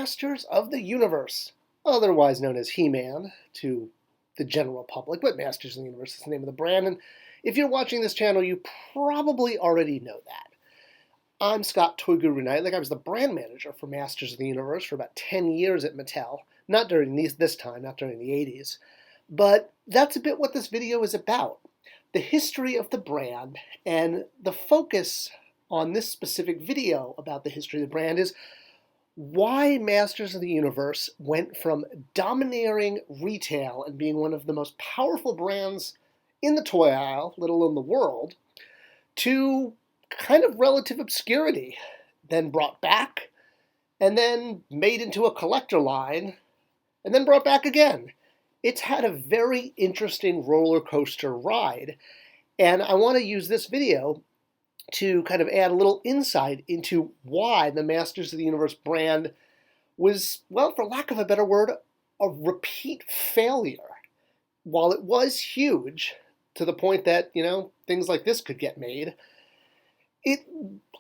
Masters of the Universe, otherwise known as He-Man to the general public, but Masters of the Universe is the name of the brand, and if you're watching this channel, you probably already know that. I'm Scott ToyGuru Neitlich. I was the brand manager for Masters of the Universe for about 10 years at Mattel, not during this time, not during the 80s, but that's a bit what this video is about. The history of the brand, and the focus on this specific video about the history of the brand is why Masters of the Universe went from domineering retail and being one of the most powerful brands in the toy aisle, let alone the world, to kind of relative obscurity, then brought back, and then made into a collector line, and then brought back again. It's had a very interesting roller coaster ride, and I want to use this video to kind of add a little insight into why the Masters of the Universe brand was, well, for lack of a better word, a repeat failure. While it was huge, to the point that, things like this could get made, it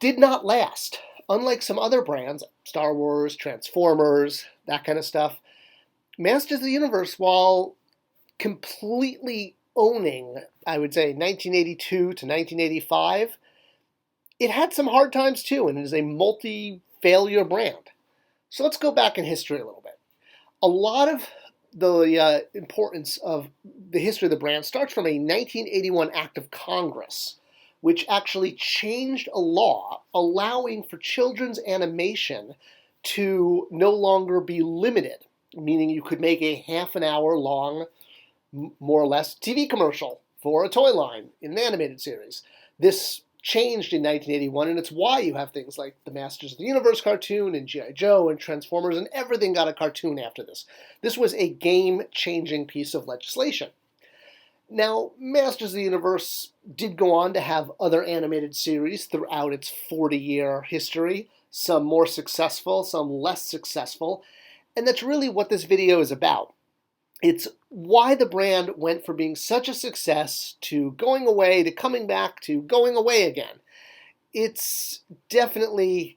did not last. Unlike some other brands, Star Wars, Transformers, that kind of stuff, Masters of the Universe, while completely owning, I would say, 1982 to 1985, it had some hard times too, and it is a multi-failure brand. So let's go back in history a little bit. A lot of the importance of the history of the brand starts from a 1981 Act of Congress, which actually changed a law allowing for children's animation to no longer be limited, meaning you could make a half an hour long, more or less, TV commercial for a toy line in an animated series. This changed in 1981, and it's why you have things like the Masters of the Universe cartoon and G.I. Joe and Transformers, and everything got a cartoon after this. This was a game-changing piece of legislation. Now, Masters of the Universe did go on to have other animated series throughout its 40-year history, some more successful, some less successful, and that's really what this video is about. It's why the brand went from being such a success to going away to coming back to going away again. It's definitely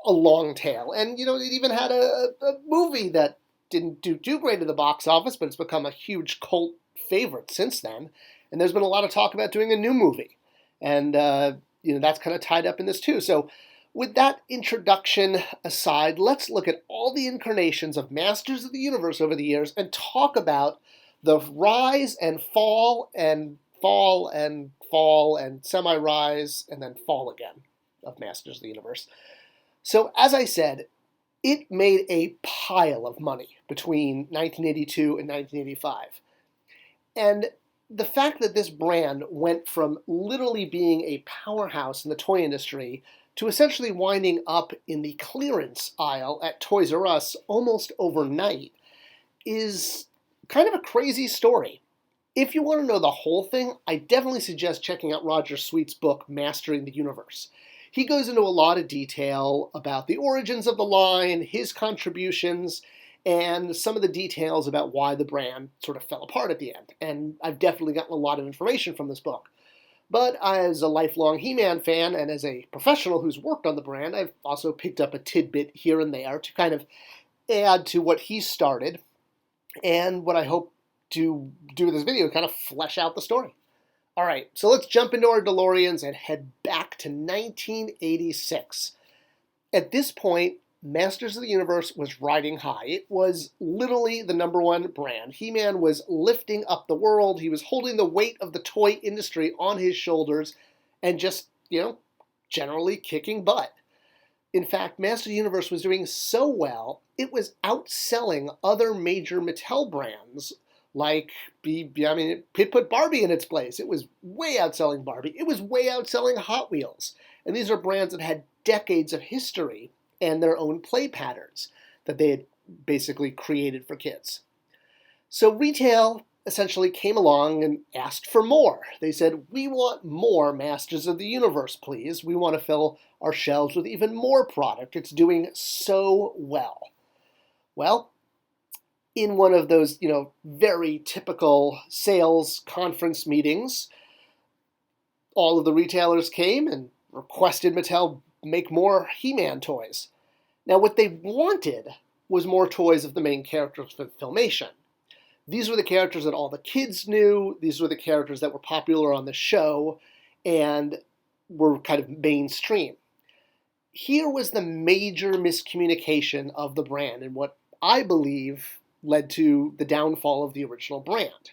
a long tale. And, it even had a movie that didn't do too great at the box office, but it's become a huge cult favorite since then. And there's been a lot of talk about doing a new movie. And, that's kind of tied up in this too. So with that introduction aside, let's look at all the incarnations of Masters of the Universe over the years and talk about the rise and fall and fall and fall and semi-rise and then fall again of Masters of the Universe. So as I said, it made a pile of money between 1982 and 1985. And the fact that this brand went from literally being a powerhouse in the toy industry to essentially winding up in the clearance aisle at Toys R Us almost overnight is kind of a crazy story. If you want to know the whole thing, I definitely suggest checking out Roger Sweet's book, Mastering the Universe. He goes into a lot of detail about the origins of the line, his contributions, and some of the details about why the brand sort of fell apart at the end. And I've definitely gotten a lot of information from this book. But as a lifelong He-Man fan and as a professional who's worked on the brand, I've also picked up a tidbit here and there to kind of add to what he started and what I hope to do with this video, kind of flesh out the story. All right, so let's jump into our DeLoreans and head back to 1986. At this point, Masters of the Universe was riding high. It was literally the #1 brand. He-Man was lifting up the world. He was holding the weight of the toy industry on his shoulders and just, generally kicking butt. In fact, Masters of the Universe was doing so well, it was outselling other major Mattel brands like, it put Barbie in its place. It was way outselling Barbie. It was way outselling Hot Wheels. And these are brands that had decades of history and their own play patterns that they had basically created for kids. So retail essentially came along and asked for more. They said, we want more Masters of the Universe, please. We want to fill our shelves with even more product. It's doing so well. Well, in one of those, very typical sales conference meetings, all of the retailers came and requested Mattel make more He-Man toys. Now, what they wanted was more toys of the main characters for Filmation. These were the characters that all the kids knew. These were the characters that were popular on the show and were kind of mainstream. Here was the major miscommunication of the brand and what I believe led to the downfall of the original brand.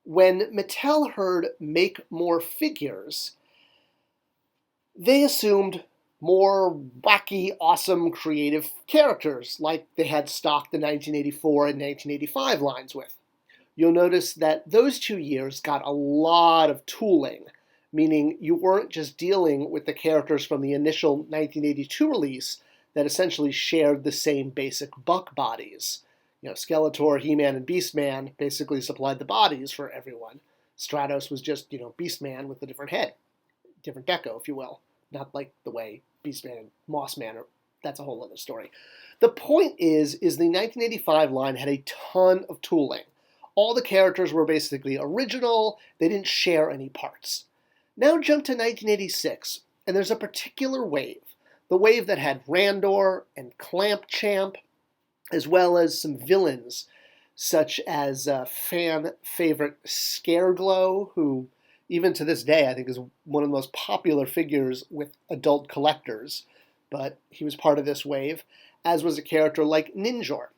When Mattel heard make more figures, they assumed more wacky, awesome, creative characters like they had stocked the 1984 and 1985 lines with. You'll notice that those 2 years got a lot of tooling, meaning you weren't just dealing with the characters from the initial 1982 release that essentially shared the same basic buck bodies. Skeletor, He-Man, and Beastman basically supplied the bodies for everyone. Stratos was just, Beastman with a different head, different deco, if you will. Not like the way Beastman and Mossman are. That's a whole other story. The point is the 1985 line had a ton of tooling. All the characters were basically original. They didn't share any parts. Now jump to 1986, and there's a particular wave. The wave that had Randor and Clamp Champ, as well as some villains, such as fan favorite Scareglow, who even to this day I think is one of the most popular figures with adult collectors, but he was part of this wave, as was a character like Ninjor.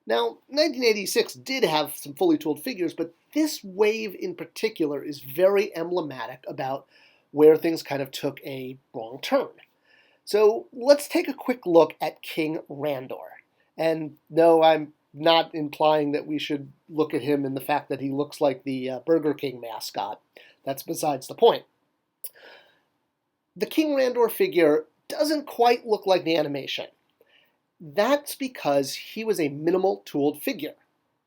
Now, 1986 did have some fully tooled figures, but this wave in particular is very emblematic about where things kind of took a wrong turn. So let's take a quick look at King Randor. And no, I'm not implying that we should look at him in the fact that he looks like the Burger King mascot. That's besides the point. The King Randor figure doesn't quite look like the animation. That's because he was a minimal tooled figure.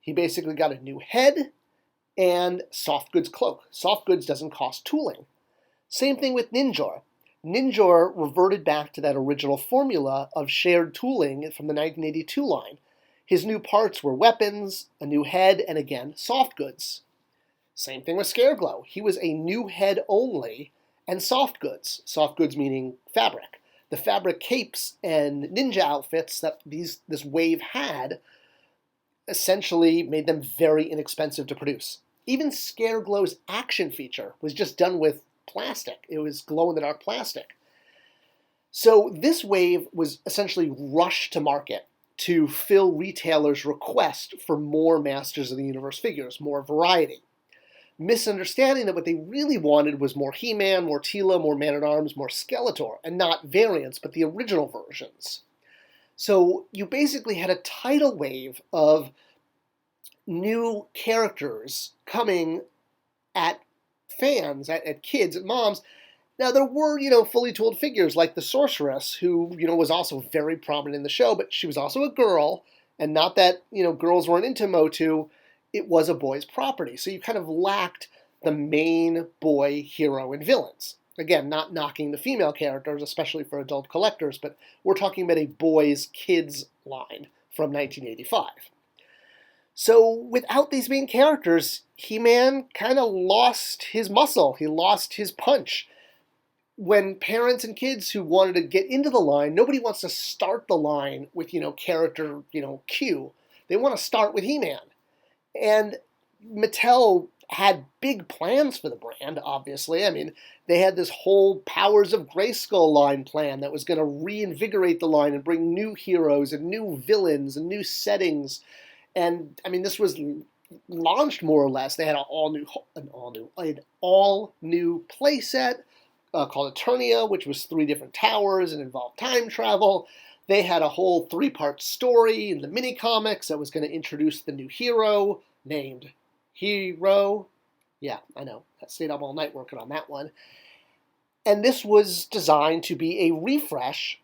He basically got a new head and soft goods cloak. Soft goods doesn't cost tooling. Same thing with Ninjor. Ninjor reverted back to that original formula of shared tooling from the 1982 line. His new parts were weapons, a new head, and again, soft goods. Same thing with Scareglow. He was a new head only and soft goods. Soft goods meaning fabric. The fabric capes and ninja outfits that this wave had essentially made them very inexpensive to produce. Even Scareglow's action feature was just done with plastic. It was glow-in-the-dark plastic. So this wave was essentially rushed to market to fill retailers' request for more Masters of the Universe figures, more variety. Misunderstanding that what they really wanted was more He-Man, more Teela, more Man-at-Arms, more Skeletor, and not variants, but the original versions. So you basically had a tidal wave of new characters coming at fans, at kids, at moms. Now there were, fully tooled figures like the Sorceress, who, was also very prominent in the show, but she was also a girl, and not that, girls weren't into Motu. It was a boy's property. So you kind of lacked the main boy hero and villains. Again, not knocking the female characters, especially for adult collectors, but we're talking about a boys' kids line from 1985. So without these main characters, He-Man kind of lost his muscle. He lost his punch. When parents and kids who wanted to get into the line, nobody wants to start the line with, character, Q. They want to start with He-Man. And Mattel had big plans for the brand, obviously. I mean, they had this whole Powers of Grayskull line plan that was going to reinvigorate the line and bring new heroes and new villains and new settings. And, I mean, this was launched more or less. They had an all-new playset called Eternia, which was 3 different towers and involved time travel. They had a whole 3-part story in the mini-comics that was going to introduce the new hero named Hero. Yeah, I know. I stayed up all night working on that one. And this was designed to be a refresh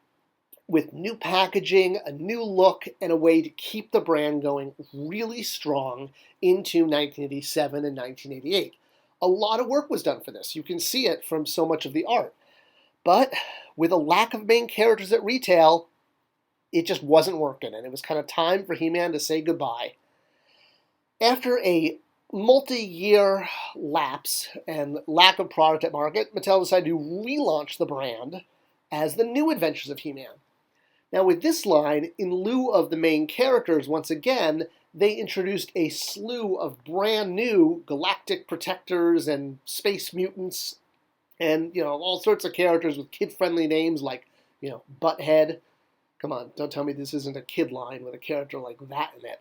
with new packaging, a new look, and a way to keep the brand going really strong into 1987 and 1988. A lot of work was done for this. You can see it from so much of the art. But with a lack of main characters at retail, it just wasn't working, and it was kind of time for He-Man to say goodbye. After a multi-year lapse and lack of product at market, Mattel decided to relaunch the brand as the New Adventures of He-Man. Now with this line, in lieu of the main characters, once again, they introduced a slew of brand new galactic protectors and space mutants and, all sorts of characters with kid-friendly names like, Butthead. Come on, don't tell me this isn't a kid line with a character like that in it.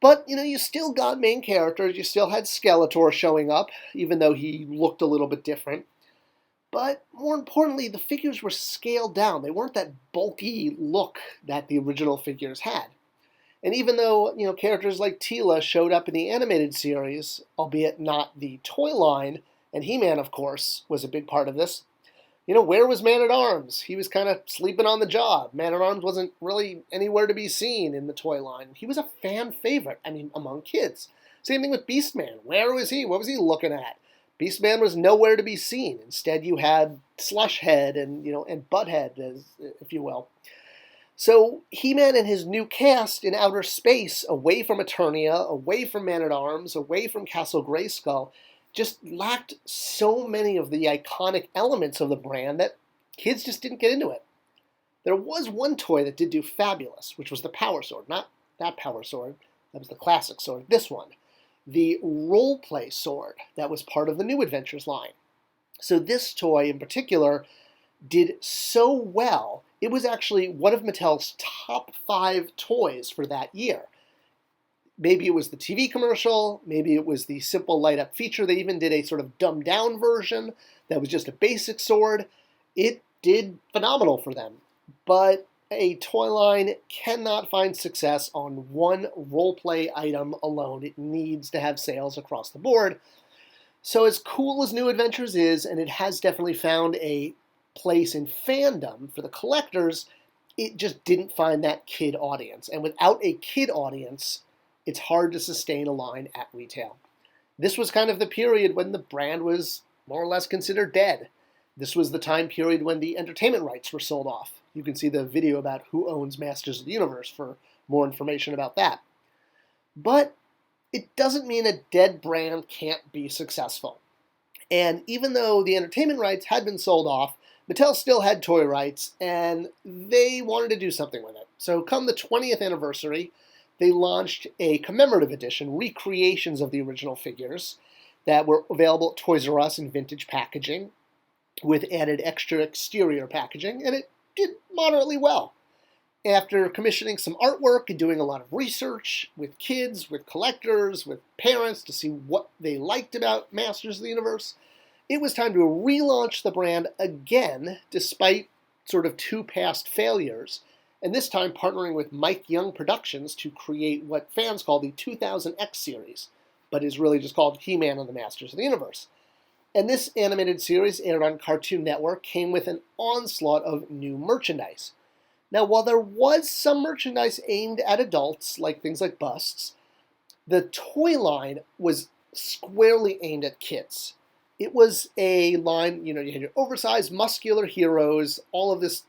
But, you still got main characters. You still had Skeletor showing up, even though he looked a little bit different. But more importantly, the figures were scaled down. They weren't that bulky look that the original figures had. And even though, characters like Teela showed up in the animated series, albeit not the toy line, and He-Man, of course, was a big part of this, where was Man-at-Arms? He was kind of sleeping on the job. Man-at-Arms wasn't really anywhere to be seen in the toy line. He was a fan favorite, among kids. Same thing with Beastman. Where was he? What was he looking at? Beastman was nowhere to be seen. Instead, you had Slushhead and, and Butthead, if you will. So He-Man and his new cast in outer space, away from Eternia, away from Man-at-Arms, away from Castle Grayskull, just lacked so many of the iconic elements of the brand that kids just didn't get into it. There was one toy that did do fabulous, which was the Power Sword. Not that Power Sword, that was the classic sword. This one, the role-play sword that was part of the New Adventures line. So this toy in particular did so well, it was actually one of Mattel's top 5 toys for that year. Maybe it was the TV commercial, maybe it was the simple light-up feature. They even did a sort of dumbed-down version that was just a basic sword. It did phenomenal for them. But a toy line cannot find success on one role-play item alone. It needs to have sales across the board. So as cool as New Adventures is, and it has definitely found a place in fandom for the collectors, it just didn't find that kid audience. And without a kid audience, it's hard to sustain a line at retail. This was kind of the period when the brand was more or less considered dead. This was the time period when the entertainment rights were sold off. You can see the video about who owns Masters of the Universe for more information about that. But it doesn't mean a dead brand can't be successful. And even though the entertainment rights had been sold off, Mattel still had toy rights, and they wanted to do something with it. So come the 20th anniversary, they launched a commemorative edition, recreations of the original figures that were available at Toys R Us in vintage packaging with added extra exterior packaging, and it did moderately well. After commissioning some artwork and doing a lot of research with kids, with collectors, with parents to see what they liked about Masters of the Universe, it was time to relaunch the brand again, despite sort of 2 past failures, and this time partnering with Mike Young Productions to create what fans call the 2000X series, but is really just called He-Man and the Masters of the Universe. And this animated series, aired on Cartoon Network, came with an onslaught of new merchandise. Now, while there was some merchandise aimed at adults, like things like busts, the toy line was squarely aimed at kids. It was a line, you had your oversized, muscular heroes, all of this,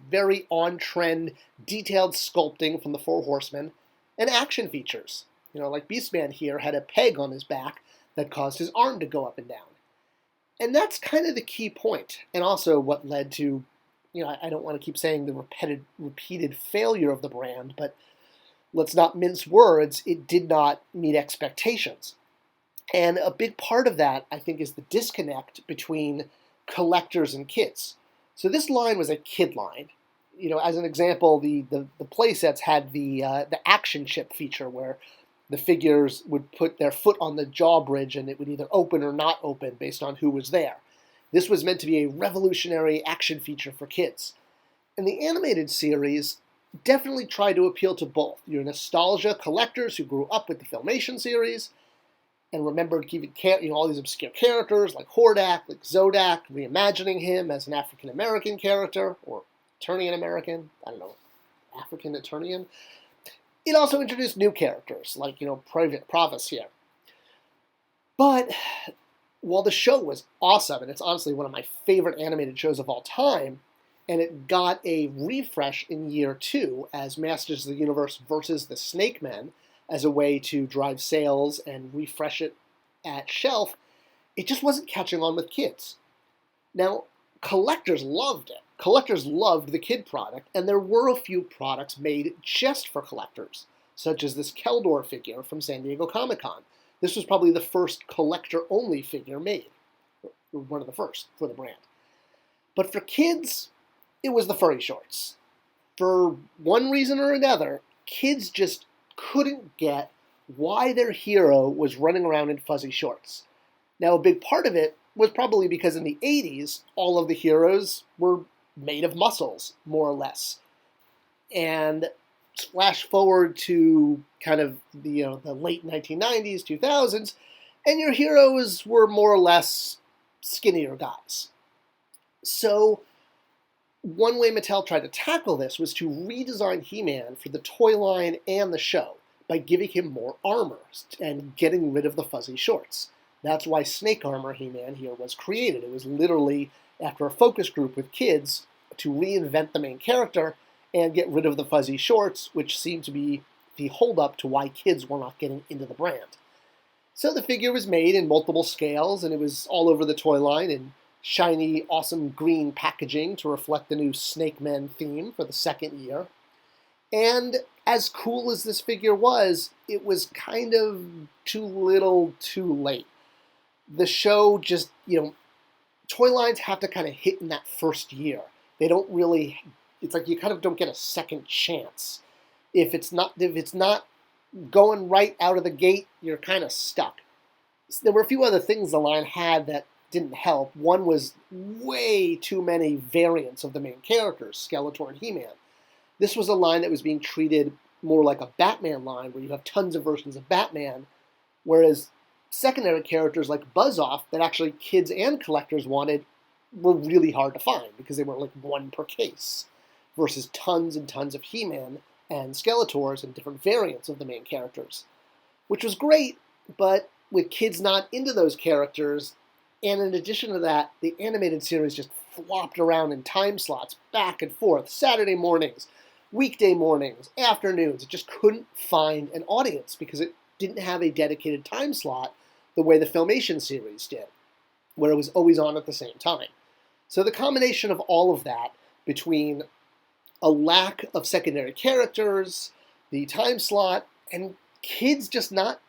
very on-trend, detailed sculpting from the Four Horsemen, and action features. Like Beastman here had a peg on his back that caused his arm to go up and down. And that's kind of the key point, and also what led to, I don't want to keep saying the repeated failure of the brand, but let's not mince words, it did not meet expectations. And a big part of that, I think, is the disconnect between collectors and kids. So this line was a kid line. As an example, the playsets had the action chip feature where the figures would put their foot on the jaw bridge and it would either open or not open based on who was there. This was meant to be a revolutionary action feature for kids. And the animated series definitely tried to appeal to both your nostalgia collectors who grew up with the Filmation series and remembered keeping all these obscure characters like Hordak, like Zodak, reimagining him as an African-American character, or Eternian-American, I don't know, African-Eternian. It also introduced new characters, like, Private Provis here. But while the show was awesome, and it's honestly one of my favorite animated shows of all time, and it got a refresh in year 2 as Masters of the Universe versus the Snake Men, as a way to drive sales and refresh it at shelf, it just wasn't catching on with kids. Now, collectors loved it. Collectors loved the kid product, and there were a few products made just for collectors, such as this Randor figure from San Diego Comic-Con. This was probably the first collector-only figure made, one of the first for the brand. But for kids, it was the furry shorts. For one reason or another, kids just couldn't get why their hero was running around in fuzzy shorts. Now, a big part of it was probably because in the 80s, all of the heroes were made of muscles, more or less. And flash forward to kind of the late 1990s, 2000s, and your heroes were more or less skinnier guys. So one way Mattel tried to tackle this was to redesign He-Man for the toy line and the show by giving him more armor and getting rid of the fuzzy shorts. That's why Snake Armor He-Man here was created. It was literally after a focus group with kids to reinvent the main character and get rid of the fuzzy shorts, which seemed to be the holdup to why kids were not getting into the brand. So the figure was made in multiple scales, and it was all over the toy line in shiny, awesome green packaging to reflect the new Snake Men theme for the second year. And as cool as this figure was, it was kind of too little too late. The show just, toy lines have to kind of hit in that first year. They don't really, it's like you kind of don't get a second chance. If it's not going right out of the gate, you're kind of stuck. There were a few other things the line had that didn't help. One was way too many variants of the main characters, Skeletor and He-Man. This was a line that was being treated more like a Batman line, where you have tons of versions of Batman, whereas secondary characters like Buzz-Off that actually kids and collectors wanted were really hard to find because they were like one per case, versus tons and tons of He-Man and Skeletors and different variants of the main characters, which was great, but with kids not into those characters, and in addition to that, the animated series just flopped around in time slots back and forth, Saturday mornings, weekday mornings, afternoons. It just couldn't find an audience because it didn't have a dedicated time slot the way the Filmation series did, where it was always on at the same time. So the combination of all of that, between a lack of secondary characters, the time slot, and kids just not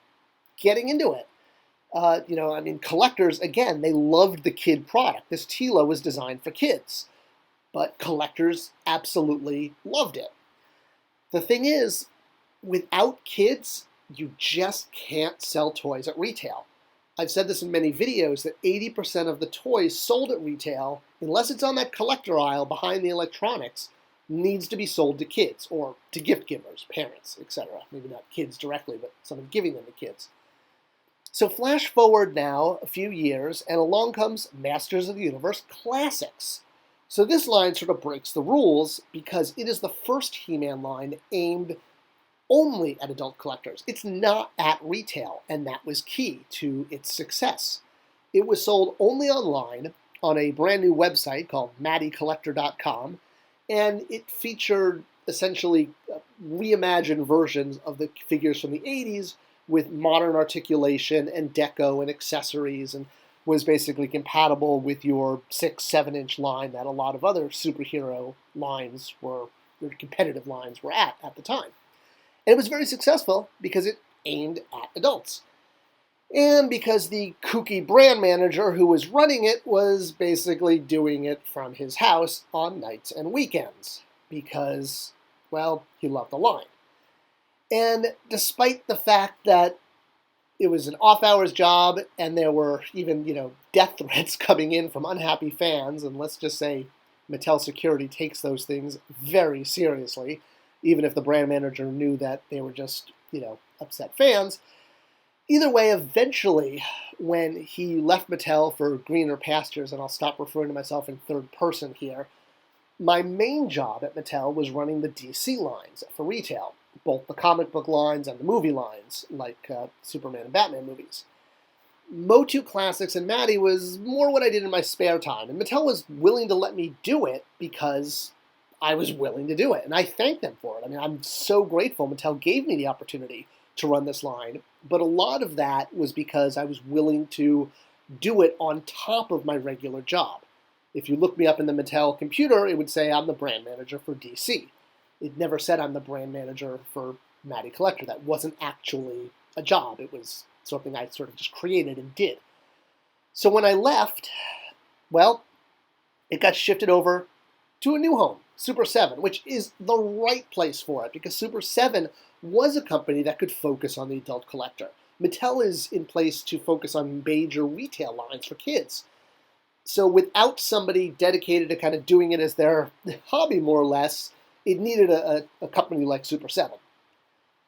getting into it. Collectors, again, they loved the kid product. This Tila was designed for kids, but collectors absolutely loved it. The thing is, without kids, you just can't sell toys at retail. I've said this in many videos that 80% of the toys sold at retail, unless it's on that collector aisle behind the electronics, needs to be sold to kids or to gift givers, parents, etc. Maybe not kids directly, but someone giving them to kids. So flash forward now a few years, and along comes Masters of the Universe Classics. So this line sort of breaks the rules because it is the first He-Man line aimed only at adult collectors. It's not at retail, and that was key to its success. It was sold only online on a brand new website called MattyCollector.com, and it featured essentially reimagined versions of the figures from the 80s with modern articulation and deco and accessories, and was basically compatible with your 6-7-inch line that a lot of other superhero lines were, or competitive lines were at the time. And it was very successful because it aimed at adults. And because the kooky brand manager who was running it was basically doing it from his house on nights and weekends because, well, he loved the line. And despite the fact that it was an off-hours job and there were even, death threats coming in from unhappy fans, and let's just say Mattel security takes those things very seriously, even if the brand manager knew that they were just, upset fans. Either way, eventually, when he left Mattel for greener pastures, and I'll stop referring to myself in third person here, my main job at Mattel was running the DC lines for retail, both the comic book lines and the movie lines, like Superman and Batman movies. Motu Classics and Matty was more what I did in my spare time, and Mattel was willing to let me do it because I was willing to do it, and I thank them for it. I mean, I'm so grateful Mattel gave me the opportunity to run this line, but a lot of that was because I was willing to do it on top of my regular job. If you look me up in the Mattel computer, it would say I'm the brand manager for DC. It never said I'm the brand manager for Matty Collector. That wasn't actually a job. It was something I sort of just created and did. So when I left, well, it got shifted over to a new home, Super 7, which is the right place for it because Super 7 was a company that could focus on the adult collector. Mattel is in place to focus on major retail lines for kids. So without somebody dedicated to kind of doing it as their hobby, more or less, it needed a company like Super 7.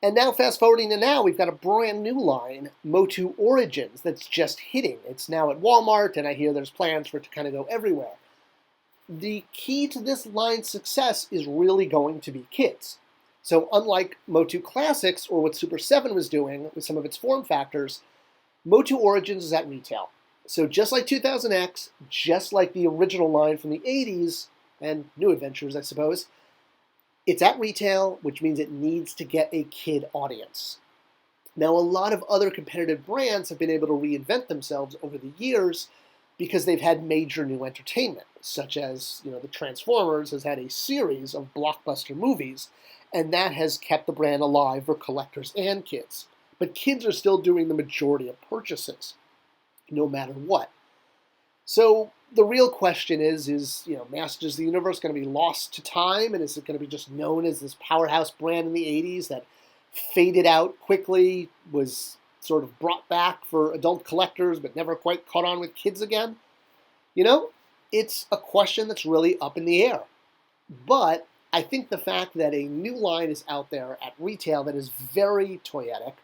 And now, fast forwarding to now, we've got a brand new line, Motu Origins, that's just hitting. It's now at Walmart, and I hear there's plans for it to kind of go everywhere. The key to this line's success is really going to be kids. So unlike Motu Classics, or what Super 7 was doing with some of its form factors, Motu Origins is at retail. So just like 2000X, just like the original line from the 80s, and New Adventures, I suppose, it's at retail, which means it needs to get a kid audience. Now, a lot of other competitive brands have been able to reinvent themselves over the years because they've had major new entertainment, such as, the Transformers has had a series of blockbuster movies, and that has kept the brand alive for collectors and kids. But kids are still doing the majority of purchases, no matter what. So the real question is Masters of the Universe going to be lost to time, and is it going to be just known as this powerhouse brand in the 80s that faded out quickly, was sort of brought back for adult collectors, but never quite caught on with kids again? It's a question that's really up in the air. But I think the fact that a new line is out there at retail that is very toyetic,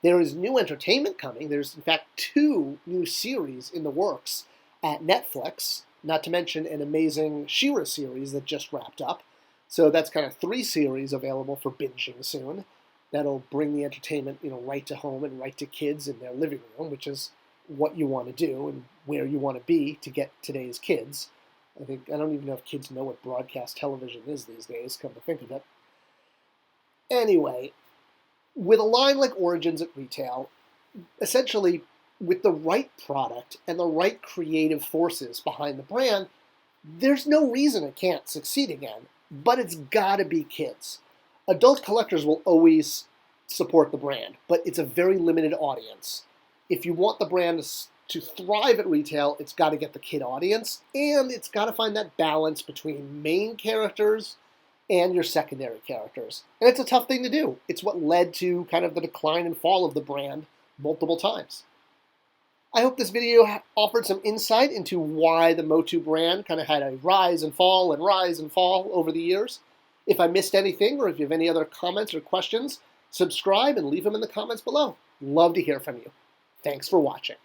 there is new entertainment coming. There's, in fact, 2 new series in the works at Netflix, not to mention an amazing She-Ra series that just wrapped up. So that's kind of 3 series available for binging soon. That'll bring the entertainment, right to home and right to kids in their living room, which is what you want to do and where you want to be to get today's kids. I don't even know if kids know what broadcast television is these days, come to think of it. Anyway, with a line like Origins at retail, essentially with the right product and the right creative forces behind the brand, there's no reason it can't succeed again, but it's gotta be kids. Adult collectors will always support the brand, but it's a very limited audience. If you want the brand to thrive at retail, it's got to get the kid audience, and it's got to find that balance between main characters and your secondary characters. And it's a tough thing to do. It's what led to kind of the decline and fall of the brand multiple times. I hope this video offered some insight into why the Motu brand kind of had a rise and fall over the years. If I missed anything, or if you have any other comments or questions, subscribe and leave them in the comments below. Love to hear from you. Thanks for watching.